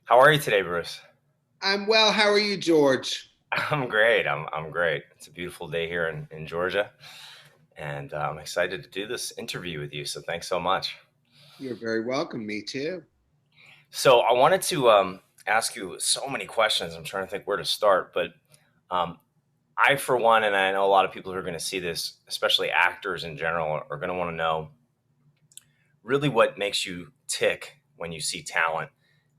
How are you today, Bruce? I'm well. How are you, George? I'm great. I'm great. It's a beautiful day here in Georgia, and I'm excited to do this interview with you. So thanks so much. You're very welcome. Me too. So I wanted to ask you so many questions. I'm trying to think where to start, but um, I, for one, and I know a lot of people who are going to see this, especially actors in general, are going to want to know really what makes you tick when you see talent.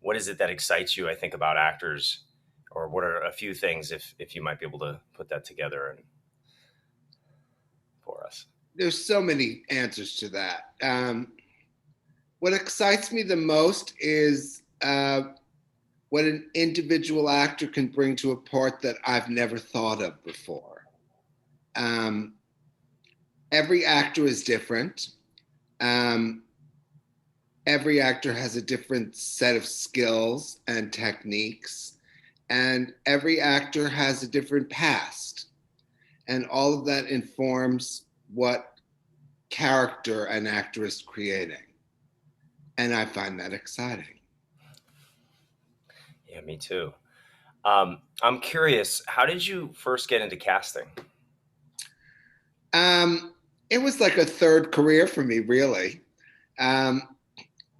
What is it that excites you? I think about actors, or what are a few things if you might be able to put that together and for us. There's so many answers to that. What excites me the most is what an individual actor can bring to a part that I've never thought of before. Um, every actor is different. Um, every actor has a different set of skills and techniques, and every actor has a different past. And all of that informs what character an actor is creating. And I find that exciting. Yeah, me too. I'm curious, how did you first get into casting? Um, it was like a third career for me, really. Um,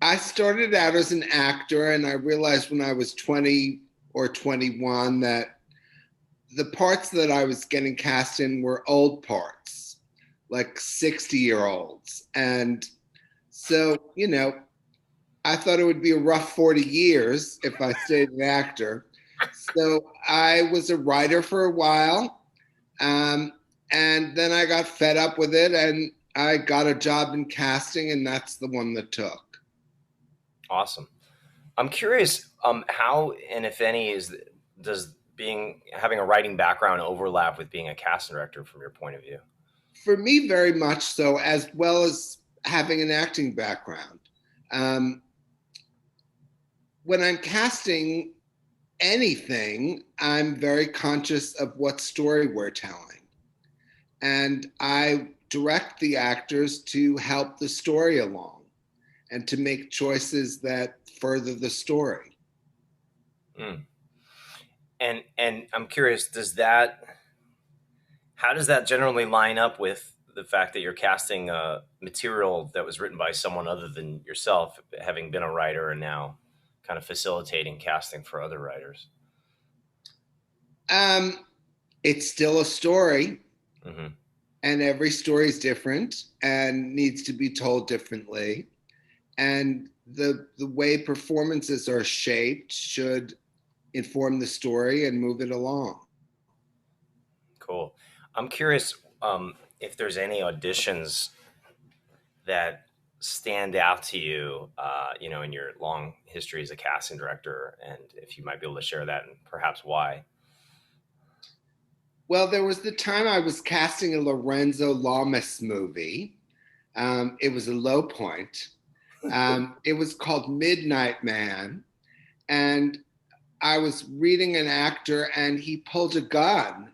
I started out as an actor, and I realized when I was 20 or 21 that the parts that I was getting cast in were old parts, like 60-year-olds. And so, I thought it would be a rough 40 years if I stayed an actor. So I was a writer for a while. Um, and then I got fed up with it and I got a job in casting, and that's the one that took. Awesome. I'm curious, how and if any does being having a writing background overlap with being a casting director from your point of view? For me, very much so, as well as having an acting background. Um, when I'm casting anything, I'm very conscious of what story we're telling. And I direct the actors to help the story along and to make choices that further the story. Mm. And I'm curious, does that how does that generally line up with the fact that you're casting material that was written by someone other than yourself, having been a writer and now kind of facilitating casting for other writers? Um, it's still a story, Hmm. and every story is different and needs to be told differently. And the way performances are shaped should inform the story and move it along. Cool. I'm curious, if there's any auditions that stand out to you, in your long history as a casting director, and if you might be able to share that and perhaps why. Well, there was the time I was casting a Lorenzo Lamas movie. It was a low point. It was called Midnight Man. And I was reading an actor, and he pulled a gun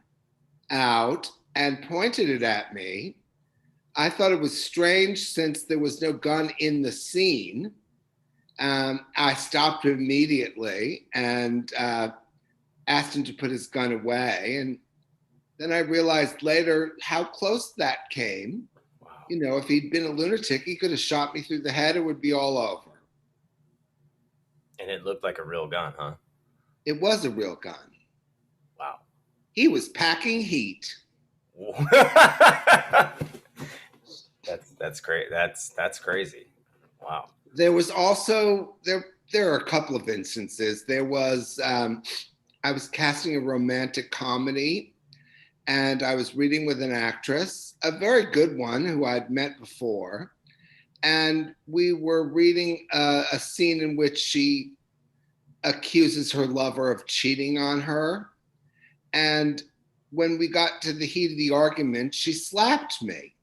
out and pointed it at me. I thought it was strange since there was no gun in the scene. I stopped him immediately and asked him to put his gun away. And then I realized later how close that came. Wow. If he'd been a lunatic, he could have shot me through the head. It would be all over. And it looked like a real gun, huh? It was a real gun. Wow. He was packing heat. That's great. That's crazy. Wow. There was also there are a couple of instances. There was I was casting a romantic comedy, and I was reading with an actress, a very good one who I'd met before, and we were reading a scene in which she accuses her lover of cheating on her. And when we got to the heat of the argument, she slapped me.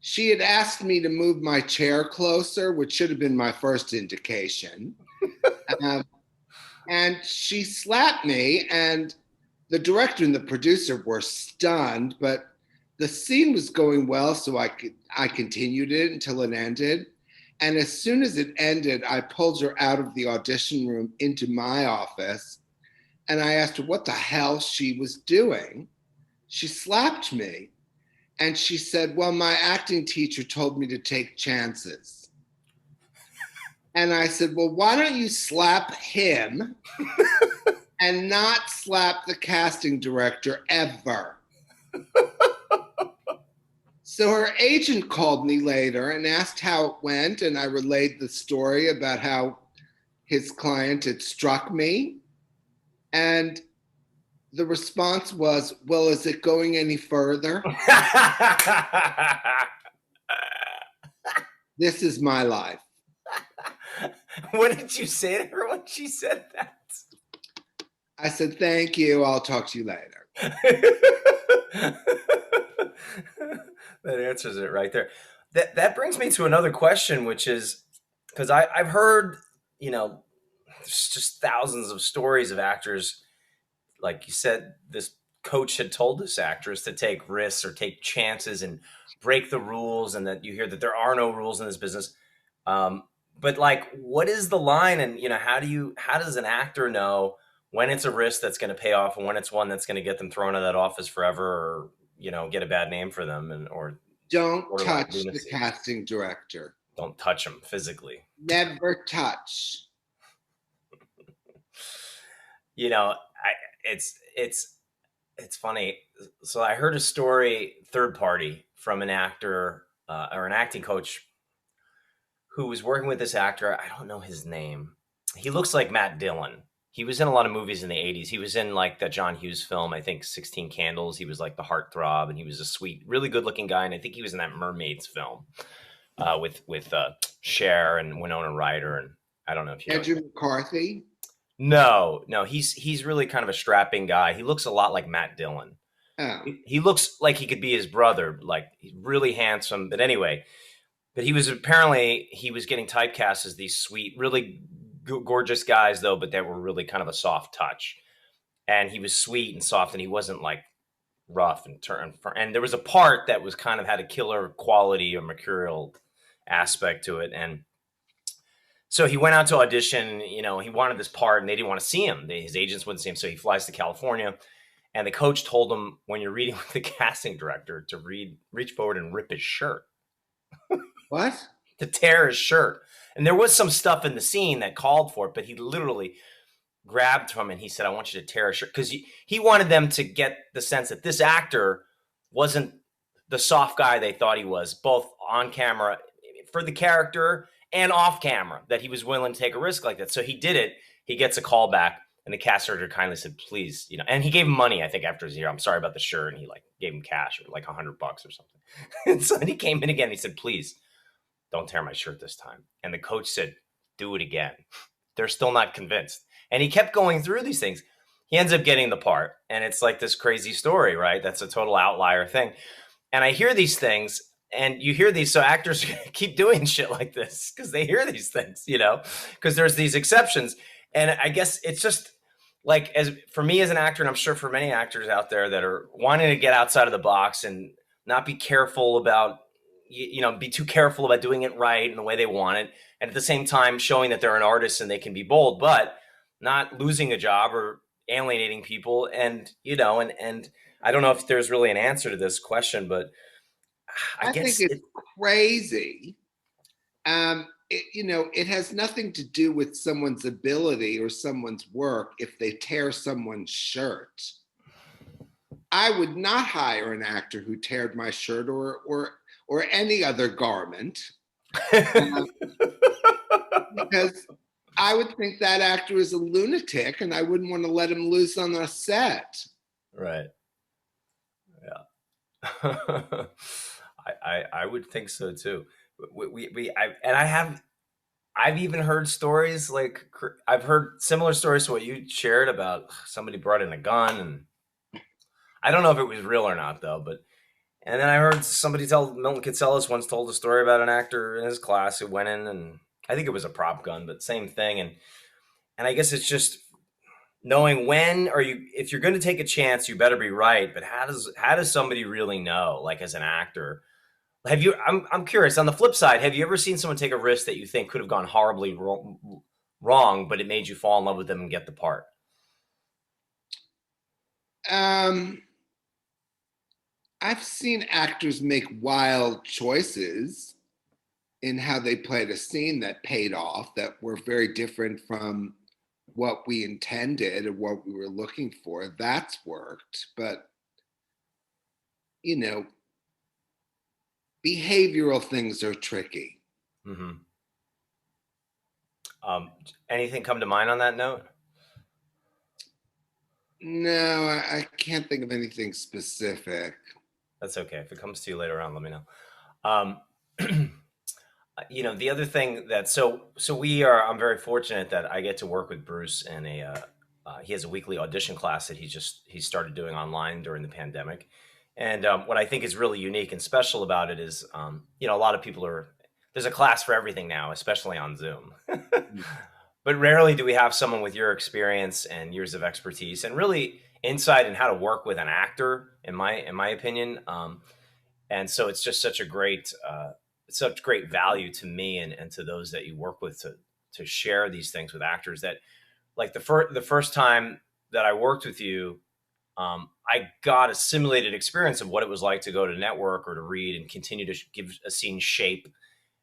She had asked me to move my chair closer, which should have been my first indication. Um, and she slapped me, and the director and the producer were stunned, but the scene was going well, so I continued it until it ended. And as soon as it ended, I pulled her out of the audition room into my office and I asked her what the hell she was doing. She slapped me and she said, "Well, my acting teacher told me to take chances." And I said, "Well, why don't you slap him and not slap the casting director ever?" So her agent called me later and asked how it went. And I relayed the story about how his client had struck me. And the response was, "Well, is it going any further? This is my life." What did you say to her when she said that? I said, "Thank you. I'll talk to you later." That answers it right there. That brings me to another question, which is because I've heard, there's just thousands of stories of actors, like you said, this coach had told this actress to take risks or take chances and break the rules, and that you hear that there are no rules in this business. Um, but like, what is the line, and how does an actor know when it's a risk that's going to pay off and when it's one that's going to get them thrown out of that office forever, or get a bad name for them, and or Don't borderline touch the lunacy? casting director. Don't touch them physically. Never touch. I it's funny. So I heard a story, third party, from an actor or an acting coach who was working with this actor. I don't know his name. He looks like Matt Dillon. He was in a lot of movies in the 80s. He was in like that John Hughes film, I think 16 Candles. He was like the heartthrob, and he was a sweet, really good looking guy. And I think he was in that Mermaids film with Cher and Winona Ryder. And I don't know if you know his Andrew name. McCarthy. No, he's really kind of a strapping guy. He looks a lot like Matt Dillon. Oh, He looks like he could be his brother. Like, he's really handsome. But anyway, but he was getting typecast as these sweet, really gorgeous guys, though, but they were really kind of a soft touch. And he was sweet and soft, and he wasn't like rough and turn. And there was a part that was kind of had a killer quality or mercurial aspect to it. And so he went out to audition. He wanted this part, and they didn't want to see him. His agents wouldn't see him, so he flies to California. And the coach told him, when you're reading with the casting director, to reach forward and rip his shirt, what? to tear his shirt. And there was some stuff in the scene that called for it, but he literally grabbed from it and he said, "I want you to tear his shirt." Because he wanted them to get the sense that this actor wasn't the soft guy they thought he was, both on camera for the character and off camera, that he was willing to take a risk like that. So he did it. He gets a call back, and the cast director kindly said, "Please," and he gave him money, I think, after his year. "I'm sorry about the shirt." And he like gave him cash, or like $100 or something. And so then he came in again. And he said, "Please don't tear my shirt this time." And the coach said, "Do it again." They're still not convinced. And he kept going through these things. He ends up getting the part. And it's like this crazy story, right? That's a total outlier thing. And I hear these things, and you hear these. So actors keep doing shit like this because they hear these things, because there's these exceptions. And I guess it's just like, as for me as an actor, and I'm sure for many actors out there that are wanting to get outside of the box and not be careful about, be too careful about doing it right and the way they want it. And at the same time, showing that they're an artist and they can be bold, but not losing a job or alienating people. And I don't know if there's really an answer to this question, but I I think guess it's crazy. It has nothing to do with someone's ability or someone's work if they tear someone's shirt. I would not hire an actor who teared my shirt or any other garment, uh, because I would think that actor is a lunatic, and I wouldn't want to let him loose on a set. right. Yeah. I would think so too. I've even heard stories like, I've heard similar stories to what you shared about somebody brought in a gun, and I don't know if it was real or not though. But and then I heard somebody tell Milton Kitselis once told a story about an actor in his class who went in, and I think it was a prop gun, but same thing. And I guess it's just knowing when, or if you're going to take a chance, you better be right. But how does somebody really know, like as an actor, Have you? I'm curious. On the flip side, have you ever seen someone take a risk that you think could have gone horribly wrong, but it made you fall in love with them and get the part? Um, I've seen actors make wild choices in how they played a scene that paid off, that were very different from what we intended or what we were looking for. That's worked. But, you know, behavioral things are tricky. Hmm. Um, Anything come to mind on that note? No, I can't think of anything specific. That's okay. If it comes to you later on, let me know. Um, the other thing that so we are. I'm very fortunate that I get to work with Bruce in a. He has a weekly audition class that he started doing online during the pandemic, and what I think is really unique and special about it is, a lot of people are there's a class for everything now, especially on Zoom. But rarely do we have someone with your experience and years of expertise and really insight in how to work with an actor, in my opinion. And so it's just such great value to me and to those that you work with to share these things with actors. That like the first time that I worked with you, I got a simulated experience of what it was like to go to network or to read and continue to give a scene shape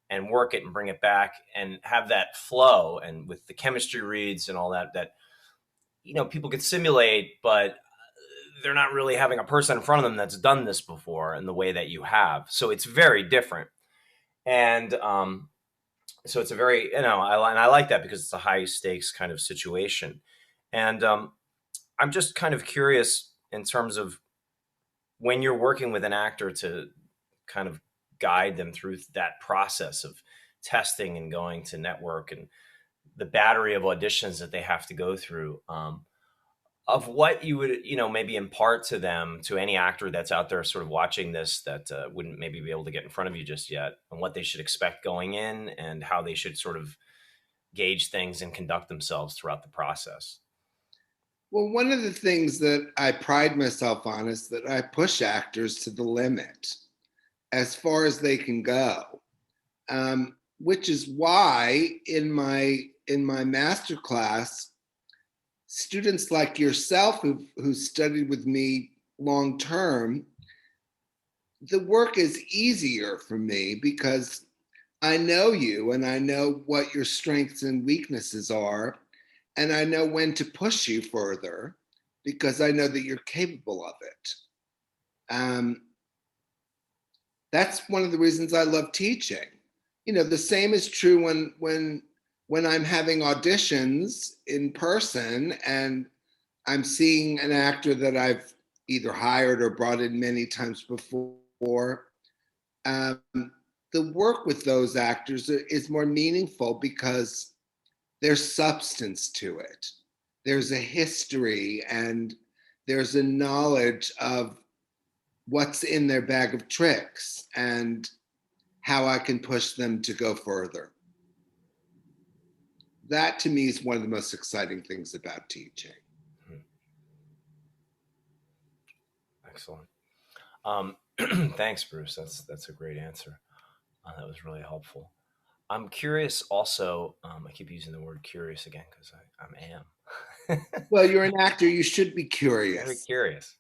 and work it and bring it back and have that flow and with the chemistry reads and all that people could simulate, but they're not really having a person in front of them that's done this before in the way that you have. So it's very different. And so it's a very, I like that because it's a high stakes kind of situation. And I'm just kind of curious in terms of when you're working with an actor to kind of guide them through that process of testing and going to network and the battery of auditions that they have to go through. Of what you would maybe impart to them, to any actor that's out there sort of watching this that wouldn't maybe be able to get in front of you just yet, and what they should expect going in and how they should sort of gauge things and conduct themselves throughout the process. Well, one of the things that I pride myself on is that I push actors to the limit as far as they can go, which is why in my master class, students like yourself who studied with me long term, the work is easier for me because I know you and I know what your strengths and weaknesses are, and I know when to push you further because I know that you're capable of it. Um, that's one of the reasons I love teaching. The same is true when I'm having auditions in person and I'm seeing an actor that I've either hired or brought in many times before. Um, the work with those actors is more meaningful because there's substance to it. There's a history and there's a knowledge of what's in their bag of tricks and how I can push them to go further. That to me is one of the most exciting things about teaching. Hmm. Excellent. um, Thanks, Bruce. That's a great answer. That was really helpful. I'm curious also. I keep using the word curious again because I am Well, you're an actor, you should be very curious. curious.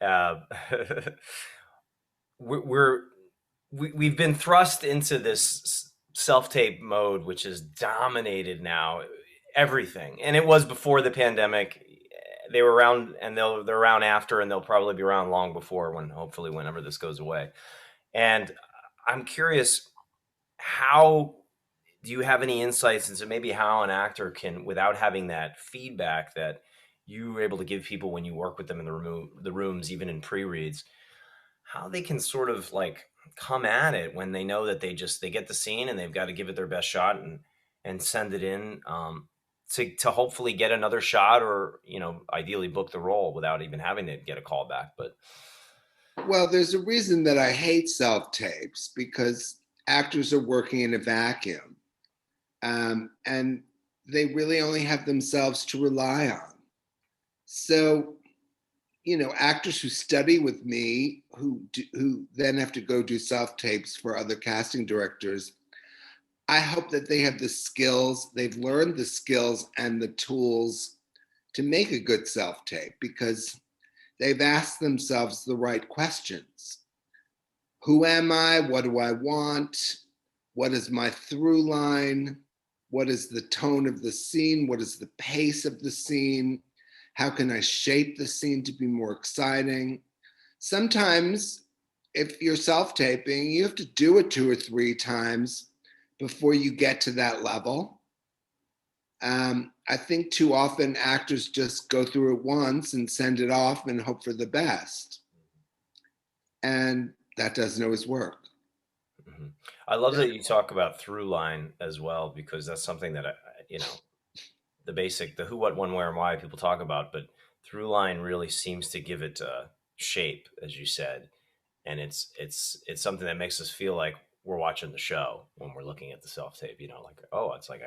uh, we're we've been thrust into this self-tape mode, which has dominated now everything, and it was before the pandemic. They were around, and they're around after, and they'll probably be around long before, when hopefully whenever this goes away. And I'm curious, how do you have any insights into maybe how an actor can, without having that feedback that you were able to give people when you work with them in the rooms, even in pre-reads, how they can sort of like come at it when they know that they get the scene and they've got to give it their best shot and send it in, to hopefully get another shot, or ideally book the role without even having to get a call back. But Well, there's a reason that I hate self tapes because actors are working in a vacuum, and they really only have themselves to rely on. So actors who study with me who then have to go do self tapes for other casting directors. I hope that they have the skills, they've learned the skills and the tools to make a good self tape because they've asked themselves the right questions. Who am I? What do I want? What is my through line? What is the tone of the scene? What is the pace of the scene? How can I shape the scene to be more exciting? Sometimes, if you're self taping, you have to do it 2 or 3 times before you get to that level. I think too often actors just go through it once and send it off and hope for the best. And that doesn't always work. Mhm. I love that you talk about through line as well, because that's something that you know, the basic, the who, what, when, where, and why people talk about, but through line really seems to give it shape, as you said, and it's something that makes us feel like we're watching the show when we're looking at the self tape. Like, oh, it's like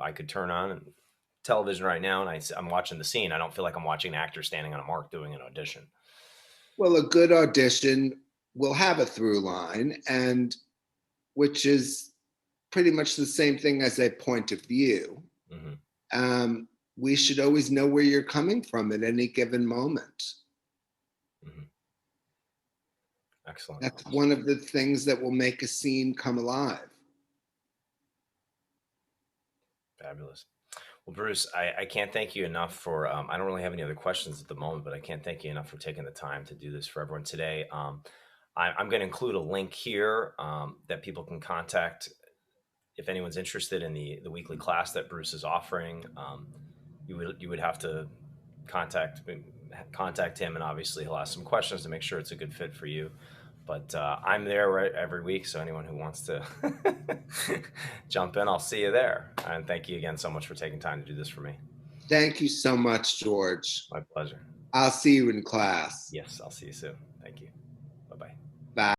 I could turn on and television right now and I'm watching the scene. I don't feel like I'm watching an actor standing on a mark doing an audition. Well, a good audition will have a through line, and which is pretty much the same thing as a point of view. Hmm. We should always know where you're coming from at any given moment. Hmm. Excellent. That's one of the things that will make a scene come alive. Fabulous. Well, Bruce, I can't thank you enough for. I don't really have any other questions at the moment, but I can't thank you enough for taking the time to do this for everyone today. I'm going to include a link here that people can contact if anyone's interested in the weekly class that Bruce is offering. You would have to contact contact him, and obviously he'll ask some questions to make sure it's a good fit for you. But I'm there every week, so anyone who wants to jump in, I'll see you there. And thank you again so much for taking time to do this for me. Thank you so much, George. My pleasure. I'll see you in class. Yes, I'll see you soon. Thank you. Bye bye. Bye.